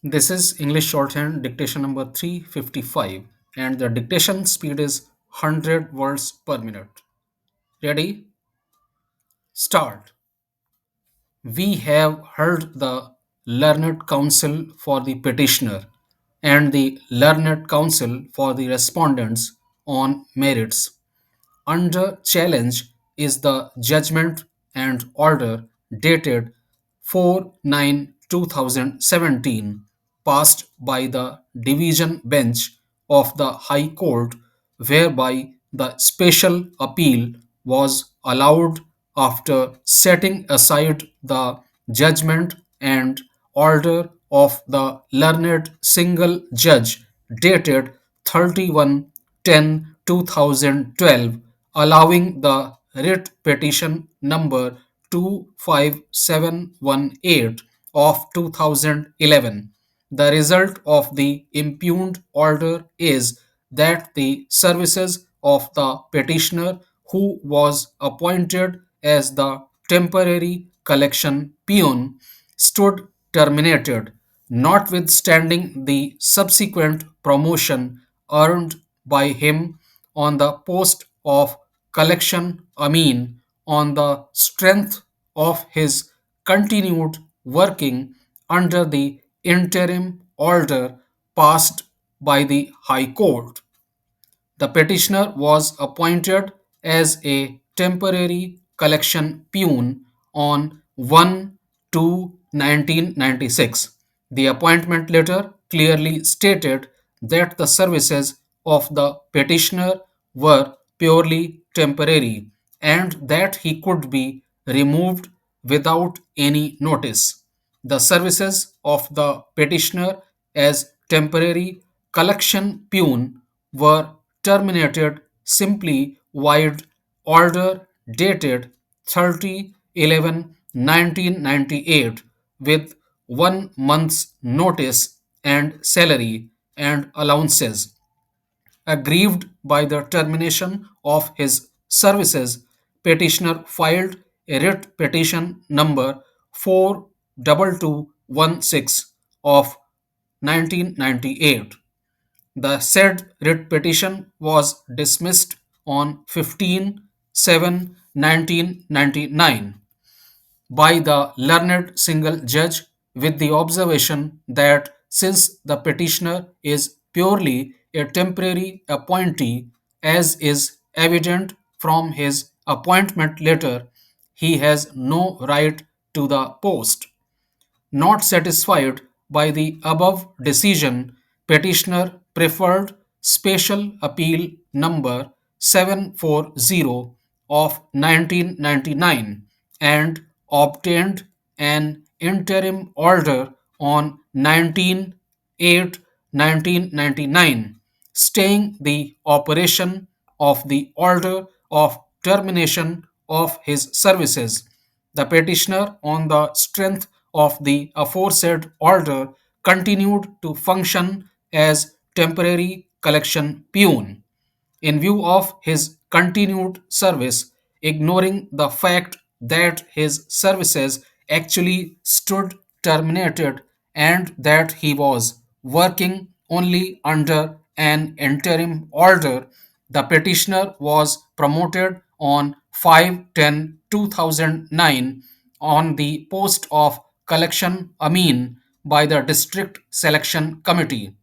This is English shorthand dictation number 355 and the dictation speed is 100 words per minute. Ready? Start. We have heard the learned counsel for the petitioner and the learned counsel for the respondents on merits. Under challenge is the judgment and order dated 4/9/2017 passed by the division bench of the High Court whereby the special appeal was allowed after setting aside the judgment and order of the learned single judge dated 31/10/2012, allowing the writ petition number 25718 of 2011. The result of the impugned order is that the services of the petitioner, who was appointed as the temporary collection peon, stood terminated, notwithstanding the subsequent promotion earned by him on the post of collection Amin on the strength of his continued working under the interim order passed by the High Court. The petitioner was appointed as a temporary collection peon on 1 1996. The appointment letter clearly stated that the services of the petitioner were purely temporary and that he could be removed without any notice. The services of the petitioner as temporary collection peon were terminated simply wide order dated 30/11/1998 with 1 month's notice and salary and allowances. Aggrieved by the termination of his services, petitioner filed a writ petition number 42216 of 1998. The said writ petition was dismissed on 15/7/1999 by the learned single judge with the observation that since the petitioner is purely a temporary appointee, as is evident from his appointment letter, he has no right to the post. Not satisfied by the above decision, petitioner preferred special appeal number 740 of 1999 and obtained an interim order on 19/8 1999 staying the operation of the order of termination of his services. The petitioner, on the strength of the aforesaid order, continued to function as temporary collection peon. In view of his continued service, ignoring the fact that his services actually stood terminated and that he was working only under an interim order, the petitioner was promoted on 5/10/2009 on the post of collection Amin by the District Selection Committee.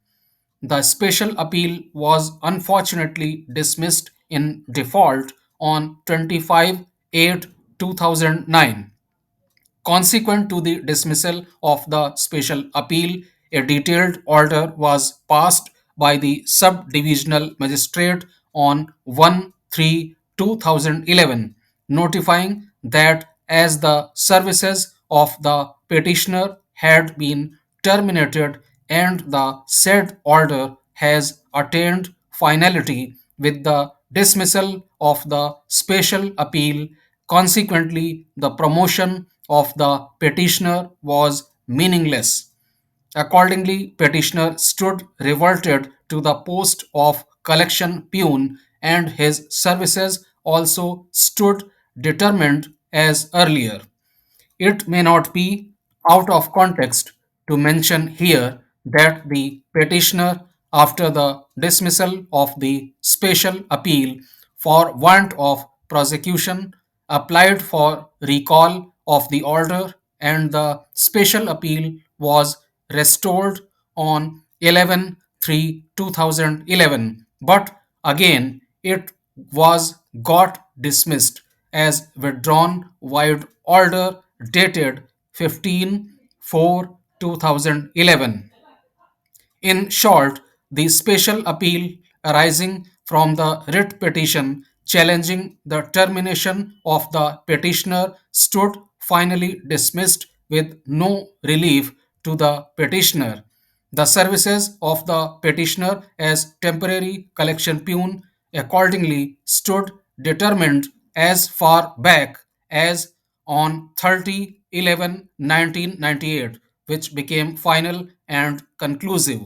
The special appeal was unfortunately dismissed in default on 25/8/2009. Consequent to the dismissal of the special appeal, a detailed order was passed by the sub-divisional magistrate on 1/3/2011, notifying that as the services of the petitioner had been terminated and the said order has attained finality with the dismissal of the special appeal. Consequently, the promotion of the petitioner was meaningless. Accordingly, petitioner stood reverted to the post of collection peon and his services also stood determined as earlier. It may not be out of context to mention here that the petitioner, after the dismissal of the special appeal for want of prosecution, applied for recall of the order, and the special appeal was restored on 11/3/2011. But again, it was got dismissed as withdrawn wide order dated 15/4/2011. In short, the special appeal arising from the writ petition challenging the termination of the petitioner stood finally dismissed with no relief to the petitioner. The services of the petitioner as temporary collection peon accordingly stood determined as far back as on 30/11/1998, which became final and conclusive.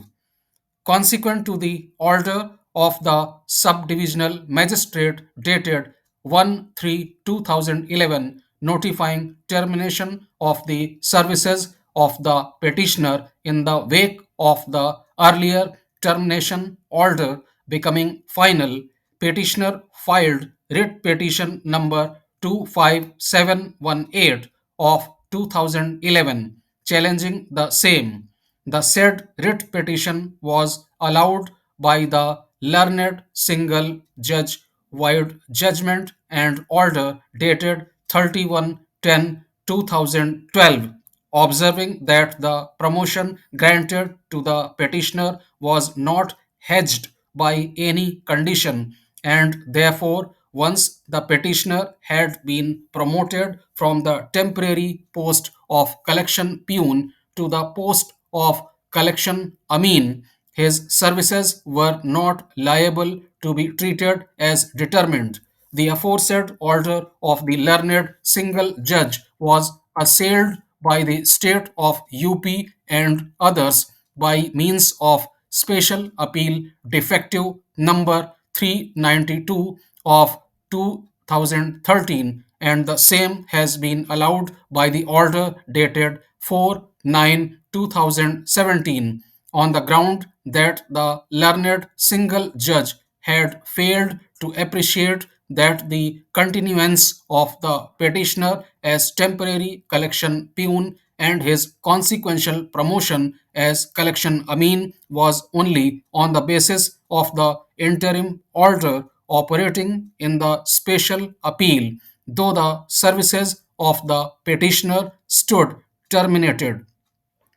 Consequent to the order of the subdivisional magistrate dated 1/3/2011 notifying termination of the services of the petitioner in the wake of the earlier termination order becoming final, petitioner filed writ petition number 25718 of 2011 challenging the same. The said writ petition was allowed by the learned single judge wide judgment and order dated 31/10/2012, observing that the promotion granted to the petitioner was not hedged by any condition, and therefore once the petitioner had been promoted from the temporary post of collection peon to the post of collection amine, his services were not liable to be treated as determined. The aforesaid order of the learned single judge was assailed by the state of UP and others by means of special appeal defective number 392 of 2013, and the same has been allowed by the order dated 4/9/2017 on the ground that the learned single judge had failed to appreciate that the continuance of the petitioner as temporary collection peon and his consequential promotion as collection amine was only on the basis of the interim order operating in the special appeal, though the services of the petitioner stood terminated.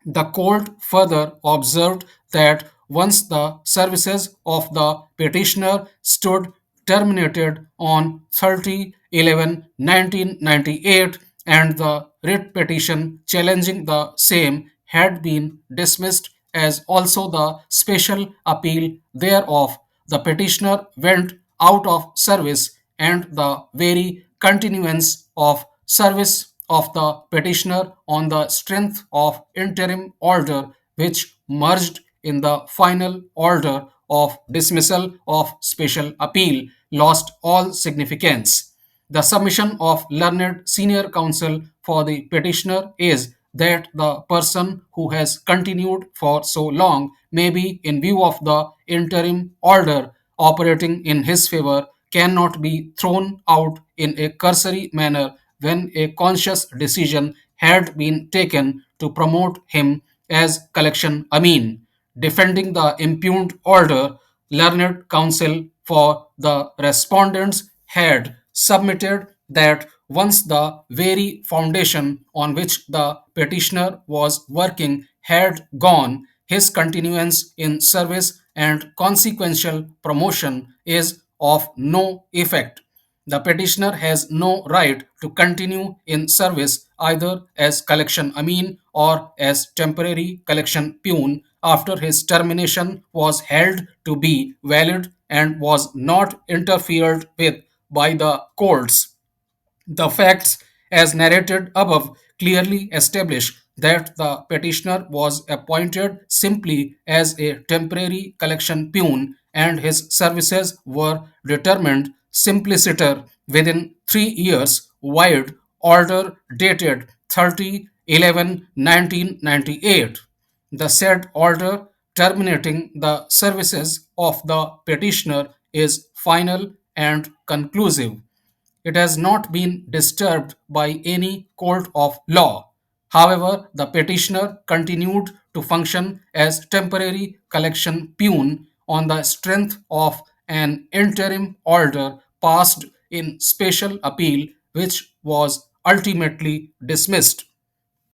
The court further observed that once the services of the petitioner stood terminated on 30/11/1998 and the writ petition challenging the same had been dismissed as also the special appeal thereof, the petitioner went out of service, and the very continuance of service of the petitioner on the strength of interim order which merged in the final order of dismissal of special appeal lost all significance. The submission of learned senior counsel for the petitioner is that the person who has continued for so long may be, in view of the interim order operating in his favor, cannot be thrown out in a cursory manner when a conscious decision had been taken to promote him as collection amine. Defending the impugned order, learned counsel for the respondents had submitted that once the very foundation on which the petitioner was working had gone, his continuance in service and consequential promotion is of no effect. The petitioner has no right to continue in service either as collection amine or as temporary collection peon after his termination was held to be valid and was not interfered with by the courts. The facts, as narrated above, clearly establish that the petitioner was appointed simply as a temporary collection peon and his services were determined simpliciter within 3 years wide order dated 30/11/1998. The said order terminating the services of the petitioner is final and conclusive. It has not been disturbed by any court of law. However, the petitioner continued to function as temporary collection peon on the strength of an interim order passed in special appeal, which was ultimately dismissed.